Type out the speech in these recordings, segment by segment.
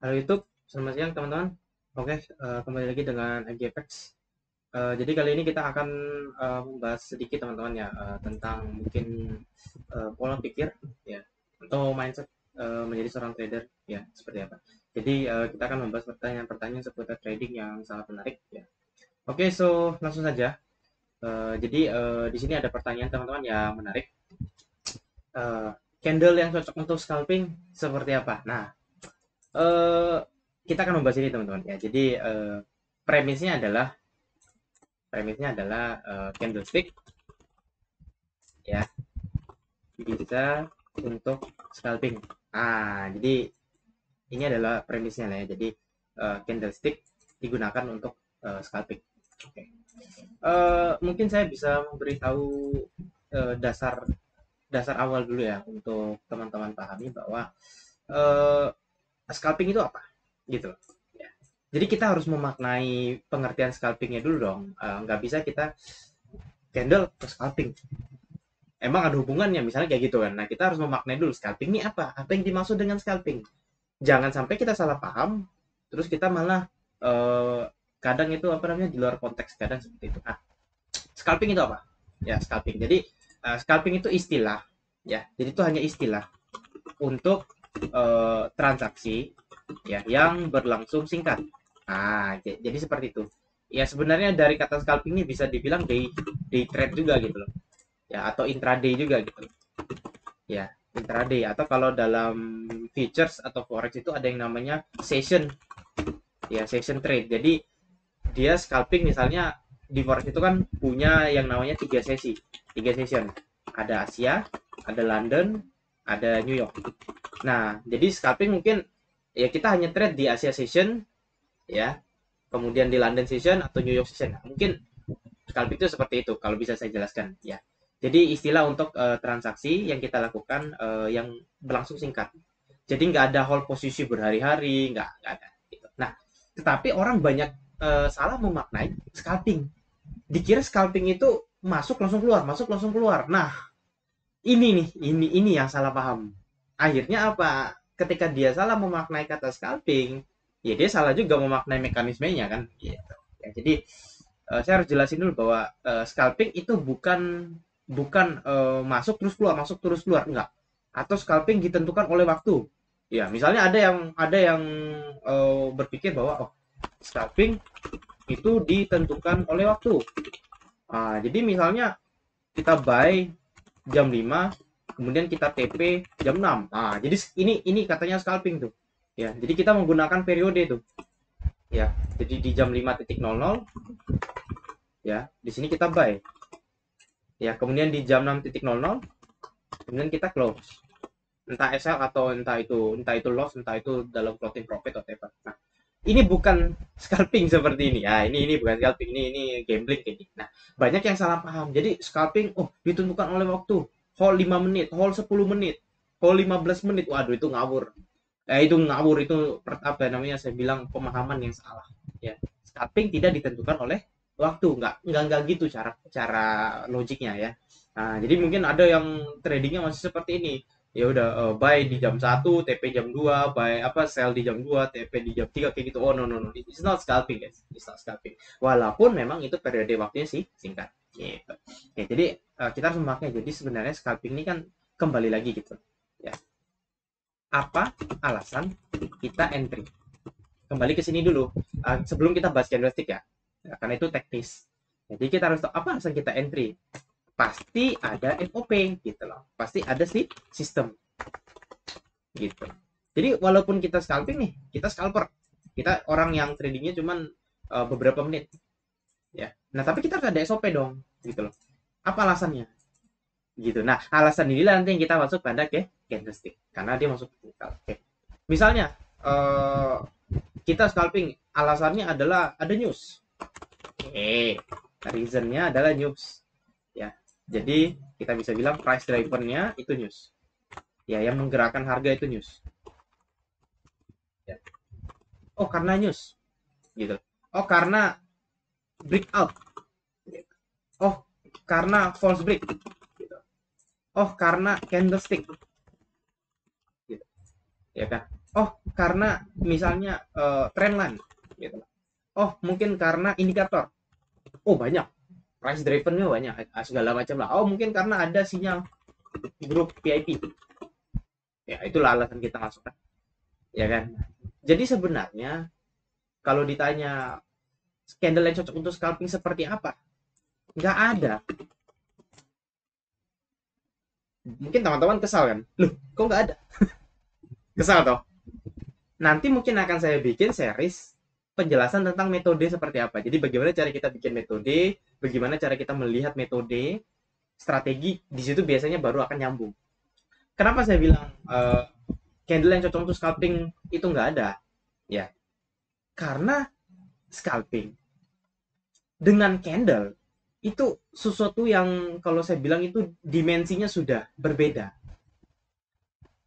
Halo YouTube, selamat siang teman-teman. Oke, kembali lagi dengan MGFX. Jadi kali ini kita akan membahas sedikit teman-teman ya tentang mungkin pola pikir ya atau mindset menjadi seorang trader ya seperti apa. Jadi kita akan membahas pertanyaan-pertanyaan seputar trading yang sangat menarik ya. Oke, so langsung saja. Jadi di sini ada pertanyaan teman-teman yang menarik. Eh, Candle yang cocok untuk scalping seperti apa? Nah, eh kita akan membahas ini teman-teman ya. Jadi premisnya adalah candlestick ya bisa untuk scalping. Jadi ini adalah premisnya lah ya. Jadi candlestick digunakan untuk scalping. Oke. Mungkin saya bisa memberitahu dasar dasar awal dulu ya untuk teman-teman pahami bahwa uh, scalping itu apa gitu loh. Ya. Jadi kita harus memaknai pengertian scalpingnya dulu dong. Nggak bisa kita candle ke scalping. Emang ada hubungannya misalnya kayak gitu kan. Nah kita harus memaknai dulu scalping ini apa? Apa yang dimaksud dengan scalping? Jangan sampai kita salah paham, terus kita malah kadang itu apa namanya di luar konteks kadang seperti itu. Nah, scalping itu apa? Ya scalping. Jadi scalping itu istilah ya. Jadi itu hanya istilah untuk transaksi ya yang berlangsung singkat. Jadi seperti itu. Ya sebenarnya dari kata scalping ini bisa dibilang day trade juga gitu loh. Ya atau intraday juga gitu. Ya, intraday atau kalau dalam futures atau forex itu ada yang namanya session. Ya, session trade. Jadi dia scalping misalnya di forex itu kan punya yang namanya tiga sesi, tiga session. Ada Asia, ada London, ada New York. Nah, jadi scalping mungkin ya kita hanya trade di Asia session ya, kemudian di London session atau New York session. Nah, mungkin scalping itu seperti itu kalau bisa saya jelaskan ya. Jadi istilah untuk transaksi yang kita lakukan yang berlangsung singkat. Jadi nggak ada hold posisi berhari-hari, nggak ada. Gitu. Nah, tetapi orang banyak salah memaknai scalping. Dikira scalping itu masuk langsung keluar, masuk langsung keluar. Nah, ini yang salah paham. Akhirnya apa? Ketika dia salah memaknai kata scalping, ya dia salah juga memaknai mekanismenya kan. Gitu. Ya, jadi saya harus jelasin dulu bahwa scalping itu bukan bukan masuk terus keluar enggak. Atau scalping ditentukan oleh waktu. Ya, misalnya ada yang berpikir bahwa oh, scalping itu ditentukan oleh waktu. Jadi misalnya kita buy jam 5 kemudian kita TP jam 6. Jadi ini katanya scalping tuh. Ya, jadi kita menggunakan periode itu. Ya, jadi di jam 5.00 ya, di sini kita buy. Ya, kemudian di jam 6.00 kemudian kita close. Entah SL atau entah itu loss, entah itu dalam floating profit atau apa. Nah, ini bukan scalping seperti ini. Ini bukan scalping, ini gambling kayak gini. Nah, banyak yang salah paham. Jadi scalping oh ditentukan oleh waktu. Hold 5 menit, hold 10 menit, hold 15 menit. Waduh, itu ngawur. Itu ngawur itu apa namanya saya bilang pemahaman yang salah. Ya, scalping tidak ditentukan oleh waktu, nggak gitu cara cara logiknya ya. Nah, jadi mungkin ada yang tradingnya masih seperti ini. Ya udah buy di jam 1, TP jam 2, buy apa sell di jam 2, TP di jam 3 kayak gitu. Oh no no no, it's not scalping guys. It's not scalping. Walaupun memang itu periode waktunya sih singkat. Gitu. Ya, jadi kita harus memakai. Jadi sebenarnya scalping ini kan kembali lagi gitu. Ya. Apa alasan kita entry? Kembali ke sini dulu. Sebelum kita bahas candlestick ya. Karena itu teknis. Jadi kita harus tahu apa alasan kita entry. Pasti ada FOP gitu loh. Pasti ada sih sistem gitu. Jadi walaupun kita scalping nih, kita scalper. Kita orang yang tradingnya cuman beberapa menit ya. Nah, tapi kita harus ada SOP dong gitu loh. Apa alasannya? Gitu. Nah, alasan inilah nanti yang kita masuk pada ke candlestick karena dia masuk technical. Oke. Misalnya kita scalping alasannya adalah ada news. Oke. Reasonnya adalah news. Ya. Jadi kita bisa bilang price drivernya itu news. Ya, yang menggerakkan harga itu news. Ya. Oh, karena news. Gitu. Oh, karena breakout. Oh, karena false break. Gitu. Oh, karena candlestick. Gitu. Ya kan? Oh, karena misalnya trendline gitu. Oh, mungkin karena indikator. Oh, banyak. Price drivennya banyak, segala macam lah. Oh, mungkin karena ada sinyal grup VIP. Ya, itulah alasan kita masuk kan. Ya kan? Jadi sebenarnya kalau ditanya candle yang cocok untuk scalping seperti apa? Nggak ada. Mungkin teman-teman kesal kan? Loh, kok nggak ada? Kesal toh? Nanti mungkin akan saya bikin series penjelasan tentang metode seperti apa. Jadi bagaimana cara kita bikin metode, bagaimana cara kita melihat metode, strategi, di situ biasanya baru akan nyambung. Kenapa saya bilang candle yang cocok untuk scalping itu nggak ada? Ya, karena scalping dengan candle itu sesuatu yang kalau saya bilang itu dimensinya sudah berbeda.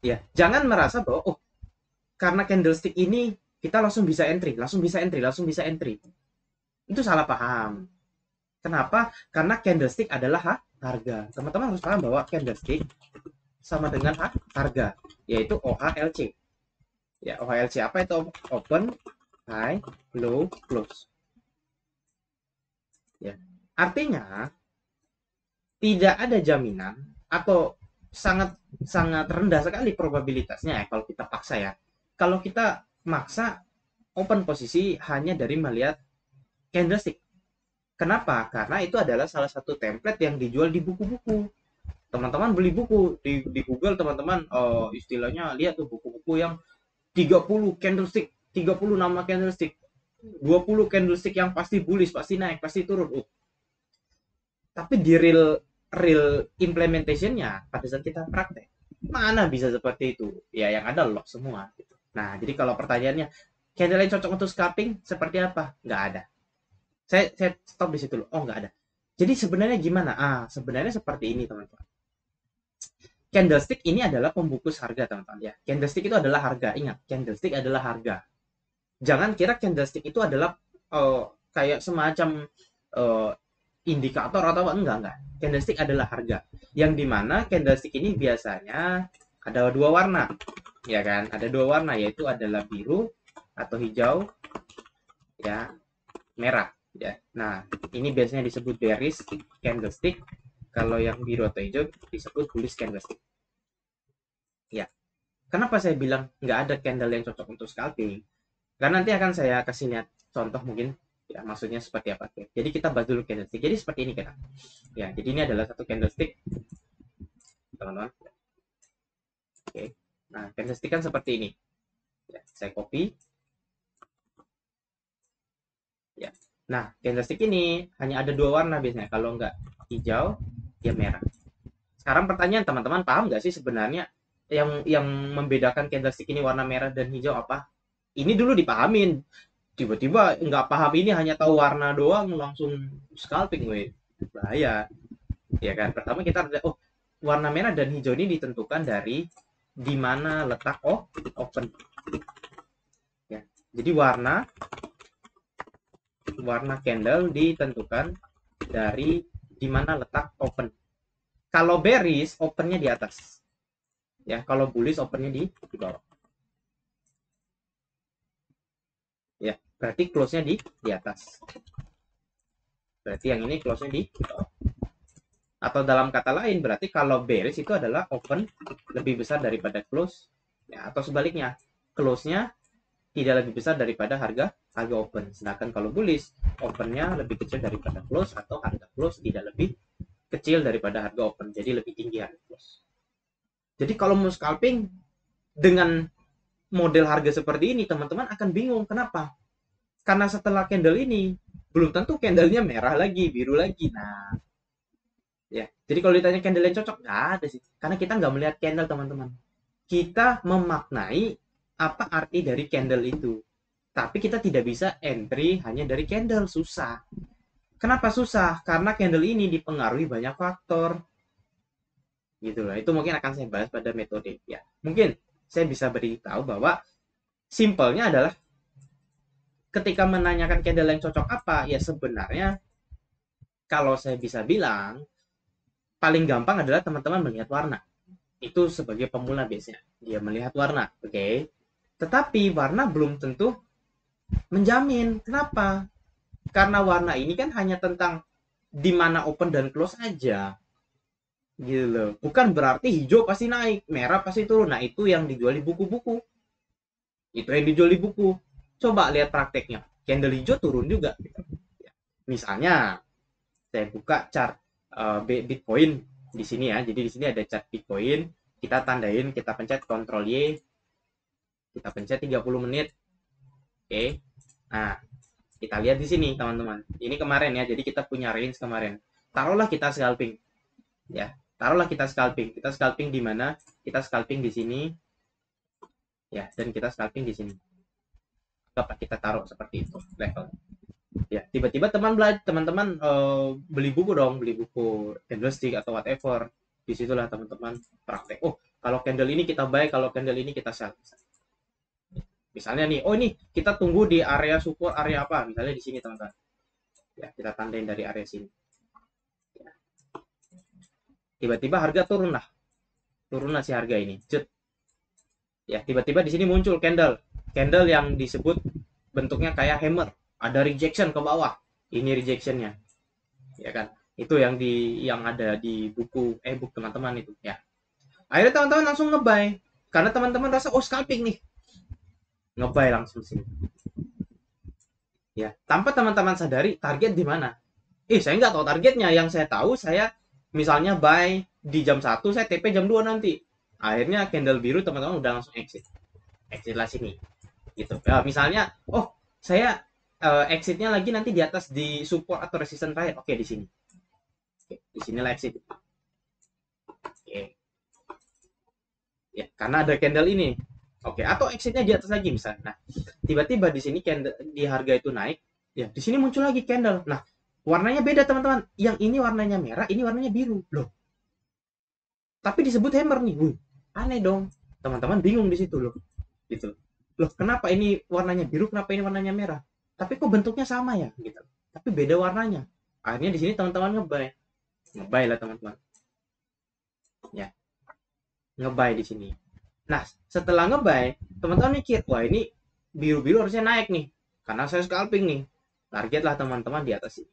Ya, jangan merasa bahwa oh karena candlestick ini kita langsung bisa entry, langsung bisa entry, langsung bisa entry. Itu salah paham. Kenapa? Karena candlestick adalah harga. Teman-teman harus paham bahwa candlestick sama dengan harga, yaitu OHLC. Ya, OHLC apa itu? Open, high, low, close. Ya. Artinya tidak ada jaminan atau sangat sangat rendah sekali probabilitasnya ya kalau kita paksa ya. Kalau kita maksa open posisi hanya dari melihat candlestick. Kenapa? Karena itu adalah salah satu template yang dijual di buku-buku. Teman-teman beli buku di Google, teman-teman istilahnya lihat tuh buku-buku yang 30 candlestick, 30 nama candlestick, 20 candlestick yang pasti bullish, pasti naik, pasti turun. Tapi di real implementationnya pada saat kita praktek, mana bisa seperti itu? Ya yang ada lock semua. Nah, jadi kalau pertanyaannya, candle yang cocok untuk scalping seperti apa? Nggak ada. Saya stop di situ loh. Oh, nggak ada. Jadi sebenarnya gimana? Sebenarnya seperti ini, teman-teman. Candlestick ini adalah pembungkus harga, teman-teman. Ya, candlestick itu adalah harga. Ingat, candlestick adalah harga. Jangan kira candlestick itu adalah kayak semacam indikator atau apa. Enggak. Candlestick adalah harga. Yang dimana candlestick ini biasanya ada dua warna. Ya kan? Ada dua warna, yaitu adalah biru atau hijau, ya, merah. Ya. Nah, ini biasanya disebut bearish candlestick. Kalau yang biru atau hijau disebut bullish candlestick. Ya. Kenapa saya bilang nggak ada candle yang cocok untuk scalping? Karena nanti akan saya kasih lihat contoh mungkin. Ya, maksudnya seperti apa. Oke. Jadi kita bahas dulu candlestick. Jadi seperti ini kita. Ya, jadi ini adalah satu candlestick. Teman-teman. Oke. Nah, candlestick kan seperti ini. Ya, saya copy. Ya. Nah, candlestick ini hanya ada dua warna biasanya. Kalau nggak hijau, ya merah. Sekarang pertanyaan teman-teman, paham nggak sih sebenarnya yang membedakan candlestick ini warna merah dan hijau apa? Ini dulu dipahamin. Tiba-tiba nggak paham ini hanya tahu warna doang langsung scalping, weh. Bahaya. Ya kan? Pertama kita ada warna merah dan hijau ini ditentukan dari di mana letak open. Ya. Jadi warna candle ditentukan dari di mana letak open. Kalau bearish opennya di atas. Ya, kalau bullish opennya di bawah. Ya, berarti close-nya di atas. Berarti yang ini close-nya di bawah. Atau dalam kata lain, berarti kalau bearish itu adalah open lebih besar daripada close. Ya, atau sebaliknya, close-nya tidak lebih besar daripada harga open. Sedangkan kalau bullish, open-nya lebih kecil daripada close atau harga close tidak lebih kecil daripada harga open. Jadi lebih tinggi harga close. Jadi kalau mau scalping dengan model harga seperti ini, teman-teman akan bingung. Kenapa? Karena setelah candle ini, belum tentu candlenya merah lagi, biru lagi. Nah, ya. Jadi kalau ditanya candle yang cocok, nggak ada sih. Karena kita nggak melihat candle, teman-teman. Kita memaknai apa arti dari candle itu. Tapi kita tidak bisa entry hanya dari candle. Susah. Kenapa susah? Karena candle ini dipengaruhi banyak faktor. Gitu loh. Itu mungkin akan saya bahas pada metode. Ya, mungkin saya bisa beritahu bahwa simpelnya adalah ketika menanyakan candle yang cocok apa, ya sebenarnya kalau saya bisa bilang paling gampang adalah teman-teman melihat warna. Itu sebagai pemula biasanya. Dia melihat warna, oke? Tetapi warna belum tentu menjamin. Kenapa? Karena warna ini kan hanya tentang di mana open dan close aja. Gitu loh. Bukan berarti hijau pasti naik, merah pasti turun. Nah, itu yang dijual di buku-buku. Itu yang dijual di buku. Coba lihat prakteknya. Candle hijau turun juga. Misalnya, saya buka chart Bitcoin di sini ya. Jadi di sini ada chart Bitcoin. Kita tandain, kita pencet Ctrl Y. Kita pencet 30 menit. Oke. Nah, kita lihat di sini, teman-teman. Ini kemarin ya. Jadi kita punya range kemarin. Taruhlah kita scalping. Ya, taruhlah kita scalping. Kita scalping di mana? Kita scalping di sini. Ya, dan kita scalping di sini. Apa kita taruh seperti itu level. Ya, tiba-tiba teman-teman beli buku dong, beli buku candlestick atau whatever. Disitulah teman-teman praktek. Oh, kalau candle ini kita buy, kalau candle ini kita sell. Misalnya nih, oh ini kita tunggu di area support, area apa? Misalnya di sini teman-teman. Ya, kita tandain dari area sini. Ya. Tiba-tiba harga turun lah si harga ini. Cut. Ya, tiba-tiba di sini muncul candle yang disebut bentuknya kayak hammer, ada rejection ke bawah, ini rejectionnya, ya kan, itu yang ada di buku book teman-teman itu ya. Akhirnya teman-teman langsung ngebuy karena teman-teman rasa oh scalping nih, ngebuy langsung sini ya, tanpa teman-teman sadari target di mana. Saya nggak tahu targetnya, yang saya tahu saya misalnya buy di jam 1, saya TP jam 2 nanti, akhirnya candle biru teman-teman udah langsung exit lah sini gitu ya. Misalnya oh saya exitnya lagi nanti di atas di support atau resistance terakhir, oke di sini, di sinilah exit, oke ya, karena ada candle ini, oke, atau exitnya di atas lagi misalnya. Nah, tiba-tiba di sini candle di harga itu naik ya, di sini muncul lagi candle. Nah, warnanya beda teman-teman, yang ini warnanya merah, ini warnanya biru loh, tapi disebut hammer nih. Aneh dong, teman-teman bingung di situ loh, gitu loh, kenapa ini warnanya biru, kenapa ini warnanya merah, tapi kok bentuknya sama ya gitu, tapi beda warnanya. Akhirnya di sini teman-teman ngebuy lah teman-teman ya, ngebuy di sini. Nah, setelah ngebuy teman-teman mikir wah ini biru-biru harusnya naik nih karena saya scalping nih, target lah teman-teman di atas ini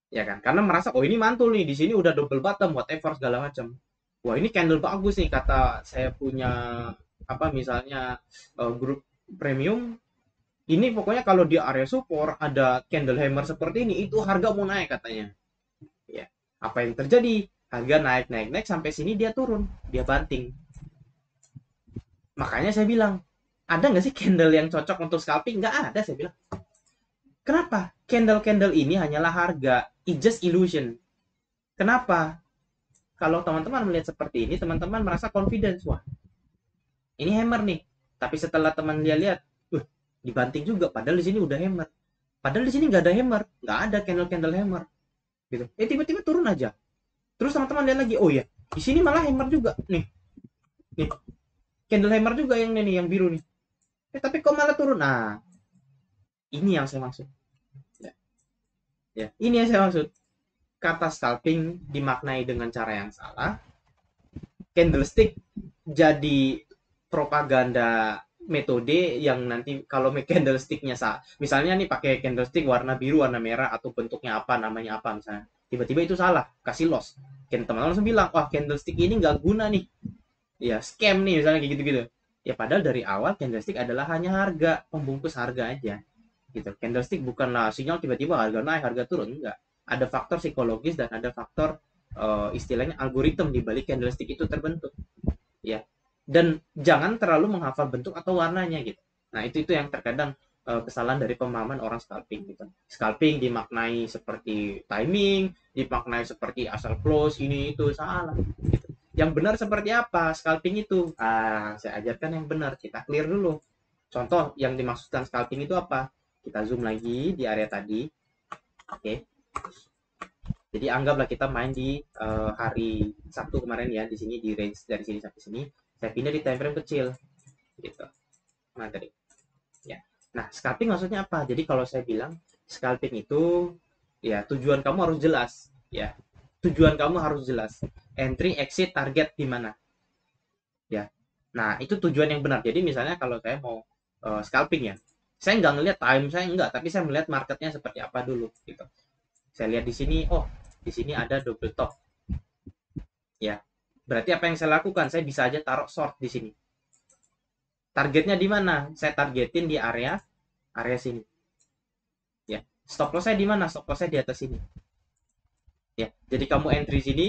ya kan, karena merasa oh ini mantul nih, di sini udah double bottom whatever segala macam. Wah ini candle bagus nih, kata saya punya apa misalnya grup premium ini, pokoknya kalau di area support ada candle hammer seperti ini itu harga mau naik katanya ya. Apa yang terjadi, harga naik sampai sini dia turun, dia banting. Makanya saya bilang ada nggak sih candle yang cocok untuk scalping? Nggak ada, saya bilang. Kenapa? Candle-candle ini hanyalah harga, it's just illusion. Kenapa? Kalau teman-teman melihat seperti ini, teman-teman merasa confidence, wah ini hammer nih, tapi setelah teman lihat-lihat dibanting juga, padahal di sini udah hammer, padahal di sini nggak ada hammer, nggak ada candle hammer gitu, tiba-tiba turun aja. Terus teman-teman lihat lagi, oh ya di sini malah hammer juga nih candle hammer juga yang ini yang biru nih, tapi kok malah turun. Nah ini yang saya maksud ya, ini yang saya maksud, kata scalping dimaknai dengan cara yang salah, candlestick jadi propaganda metode yang nanti kalau candlesticknya misalnya nih pakai candlestick warna biru, warna merah, atau bentuknya apa, namanya apa misalnya, tiba-tiba itu salah, kasih loss, kan teman-teman langsung bilang wah candlestick ini nggak guna nih ya, scam nih misalnya kayak gitu-gitu ya. Padahal dari awal candlestick adalah hanya harga, pembungkus harga aja gitu. Candlestick bukanlah sinyal tiba-tiba harga naik harga turun, enggak, ada faktor psikologis dan ada faktor istilahnya algoritma di balik candlestick itu terbentuk ya. Dan jangan terlalu menghafal bentuk atau warnanya gitu. Nah itu yang terkadang kesalahan dari pemahaman orang scalping gitu. Scalping dimaknai seperti timing, dimaknai seperti asal close, ini itu salah gitu. Yang benar seperti apa scalping itu? Saya ajarkan yang benar, kita clear dulu. Contoh yang dimaksudkan scalping itu apa? Kita zoom lagi di area tadi. Oke. Jadi anggaplah kita main di hari Sabtu kemarin ya, di sini di range dari sini sampai sini. Saya pindah di time frame kecil gitu. Nah tadi ya, nah scalping maksudnya apa? Jadi kalau saya bilang scalping itu ya tujuan kamu harus jelas ya, tujuan kamu harus jelas, entry exit target di mana ya. Nah, itu tujuan yang benar. Jadi misalnya kalau saya mau scalping ya, saya nggak ngelihat time saya enggak, tapi saya melihat marketnya seperti apa dulu gitu. Saya lihat di sini, oh di sini ada double top ya. Berarti apa yang saya lakukan? Saya bisa aja taruh short di sini. Targetnya di mana? Saya targetin di area sini. Ya. Stop loss saya di mana? Stop loss saya di atas sini. Ya. Jadi kamu entry sini,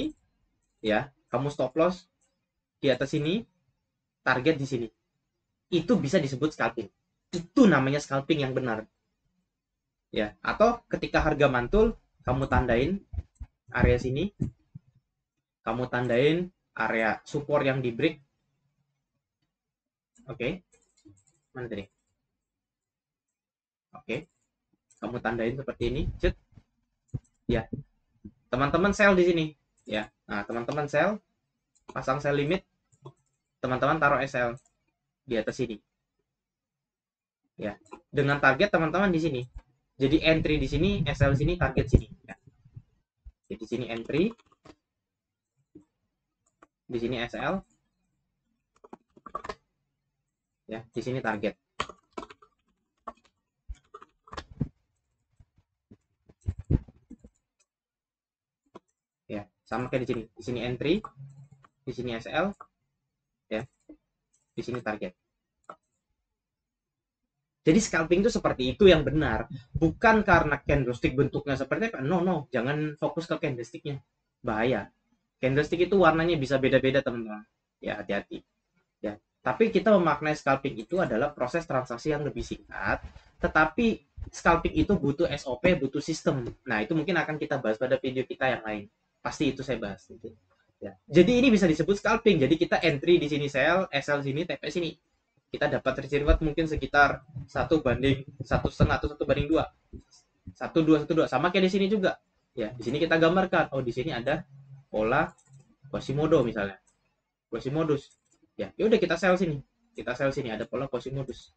ya. Kamu stop loss di atas sini, target di sini. Itu bisa disebut scalping. Itu namanya scalping yang benar. Ya. Atau ketika harga mantul, kamu tandain area sini, kamu tandain area support yang di break. Oke. Mana tadi? Oke. Kamu tandain seperti ini. Cet. Ya. Teman-teman sell di sini. Ya. Nah, teman-teman sell, pasang sell limit, teman-teman taruh SL di atas sini. Ya. Dengan target teman-teman di sini. Jadi entry di sini, SL sini, target sini. Ya. Jadi di sini entry, di sini SL, ya, di sini target. Ya, sama kayak di sini. Di sini entry, di sini SL, ya, di sini target. Jadi scalping itu seperti itu yang benar, bukan karena candlestick bentuknya seperti apa. No, no, jangan fokus ke candlesticknya, bahaya. Candlestick itu warnanya bisa beda-beda teman-teman. Ya hati-hati. Ya, tapi kita memaknai scalping itu adalah proses transaksi yang lebih singkat, tetapi scalping itu butuh SOP, butuh sistem. Nah, itu mungkin akan kita bahas pada video kita yang lain. Pasti itu saya bahas. Gitu. Ya. Jadi ini bisa disebut scalping. Jadi kita entry di sini sell, SL sini, TP sini. Kita dapat reward mungkin sekitar 1/1,5 atau 1/2. 1, 2, 1, 2. Sama kayak di sini juga. Ya, di sini kita gambarkan. Oh, di sini ada pola Quasimodo misalnya. Quasimodus. Ya, udah kita sell sini. Kita sell sini ada pola Quasimodus.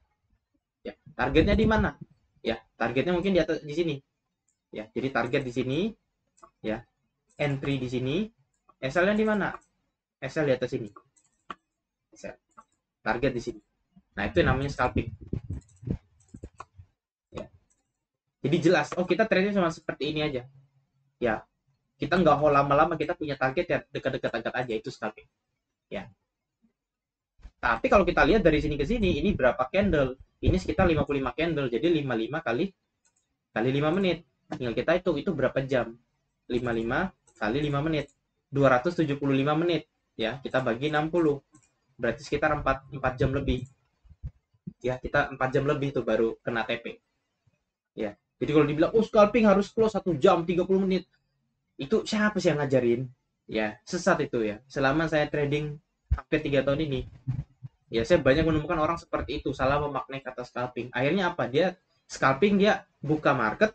Ya, targetnya di mana? Ya, targetnya mungkin di atas di sini. Ya, jadi target di sini, ya. Entry di sini, SL-nya di mana? SL di atas sini. SL. Target di sini. Nah, itu namanya scalping. Ya. Jadi jelas, oh kita trade cuma seperti ini aja. Ya, kita nggak mau lama-lama kita punya target ya dekat-dekat aja itu scalping. Ya. Tapi kalau kita lihat dari sini ke sini, ini berapa candle? Ini sekitar 55 candle. Jadi 55 kali 5 menit. Tinggal kita itu berapa jam? 55 kali 5 menit. 275 menit. Ya, kita bagi 60. Berarti sekitar 4 jam lebih. Ya, kita 4 jam lebih tuh baru kena TP. Ya. Jadi kalau dibilang, oh scalping harus close 1 jam 30 menit. Itu siapa sih yang ngajarin? Ya, sesat itu ya. Selama saya trading hampir 3 tahun ini, ya saya banyak menemukan orang seperti itu, salah memaknai kata scalping. Akhirnya apa? Dia scalping, dia buka market,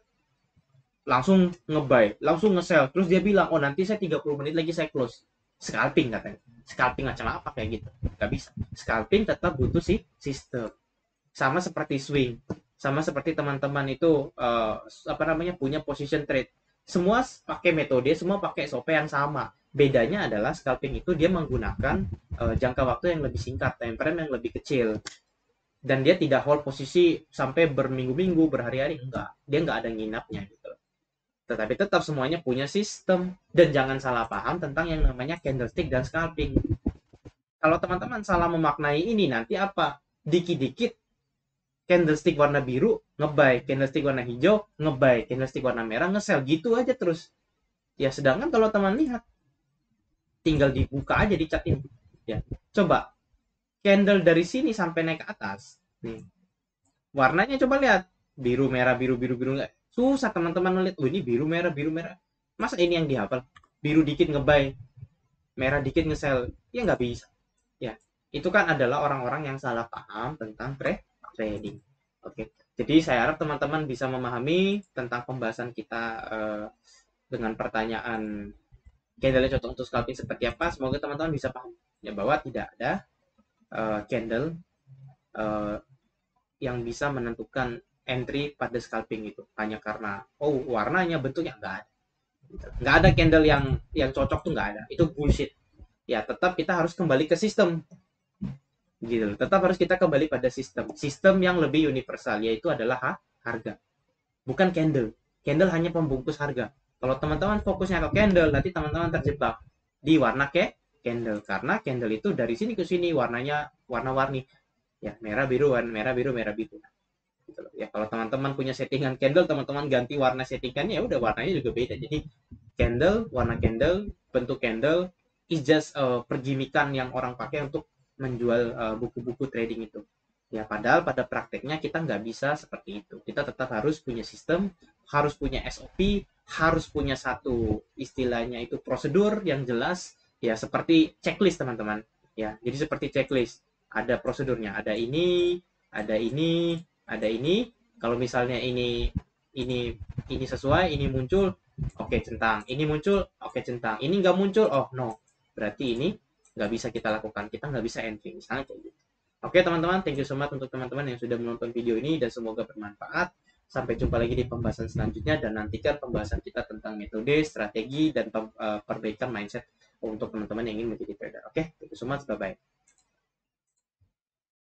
langsung nge-buy, langsung nge-sell. Terus dia bilang, oh nanti saya 30 menit lagi saya close. Scalping katanya. Scalping macam apa kayak gitu? Gak bisa. Scalping tetap butuh sih sistem. Sama seperti swing. Sama seperti teman-teman itu apa namanya punya position trade. Semua pakai metode, semua pakai SOP yang sama. Bedanya adalah scalping itu dia menggunakan jangka waktu yang lebih singkat, time frame yang lebih kecil. Dan dia tidak hold posisi sampai berminggu-minggu, berhari-hari, enggak. Dia enggak ada nginapnya gitu. Tetapi tetap semuanya punya sistem. Dan jangan salah paham tentang yang namanya candlestick dan scalping. Kalau teman-teman salah memaknai ini, nanti apa? Dikit-dikit candlestick warna biru ngebuy, candlestick warna hijau ngebuy, candlestick warna merah nge-sell, gitu aja terus. Ya sedangkan kalau teman lihat, tinggal dibuka aja di chat ini. Ya, coba candle dari sini sampai naik ke atas. Nih, warnanya coba lihat, biru merah biru biru biru, nggak susah teman-teman melihat. Oh ini biru merah biru merah. Masa ini yang dihafal? Biru dikit ngebuy, merah dikit nge-sell, ya nggak bisa. Ya, itu kan adalah orang-orang yang salah paham tentang trading. Oke, jadi saya harap teman-teman bisa memahami tentang pembahasan kita dengan pertanyaan candle cocok untuk scalping seperti apa. Semoga teman-teman bisa paham ya bahwa tidak ada candle yang bisa menentukan entry pada scalping itu hanya karena oh warnanya bentuknya nggak ada candle yang cocok tuh nggak ada, itu bullshit. Ya tetap kita harus kembali ke sistem. gitu. Tetap harus kita kembali pada sistem yang lebih universal, yaitu adalah harga, bukan candle. Candle hanya pembungkus harga. Kalau teman-teman fokusnya ke candle, nanti teman-teman terjebak di warna candle, karena candle itu dari sini ke sini warnanya warna-warni, ya merah biru, merah biru, merah biru. Gitu loh. Ya kalau teman-teman punya settingan candle, teman-teman ganti warna settingannya, ya udah warnanya juga beda. Jadi candle, warna candle, bentuk candle is just pergimikan yang orang pakai untuk menjual buku-buku trading itu. Ya padahal pada prakteknya kita nggak bisa seperti itu. Kita tetap harus punya sistem, harus punya SOP, harus punya satu istilahnya itu prosedur yang jelas, ya seperti checklist teman-teman. Ya, jadi seperti checklist, ada prosedurnya, ada ini, ada ini, ada ini. Kalau misalnya ini ini sesuai, ini muncul, oke centang. Ini muncul, oke centang. Ini nggak muncul, oh no. Berarti ini nggak bisa kita lakukan. Kita nggak bisa entry, misalnya kayak gitu. Oke teman-teman, thank you so much untuk teman-teman yang sudah menonton video ini dan semoga bermanfaat. Sampai jumpa lagi di pembahasan selanjutnya dan nantikan pembahasan kita tentang metode, strategi, dan perbaikan mindset untuk teman-teman yang ingin menjadi trader. Oke, thank you so much, bye-bye.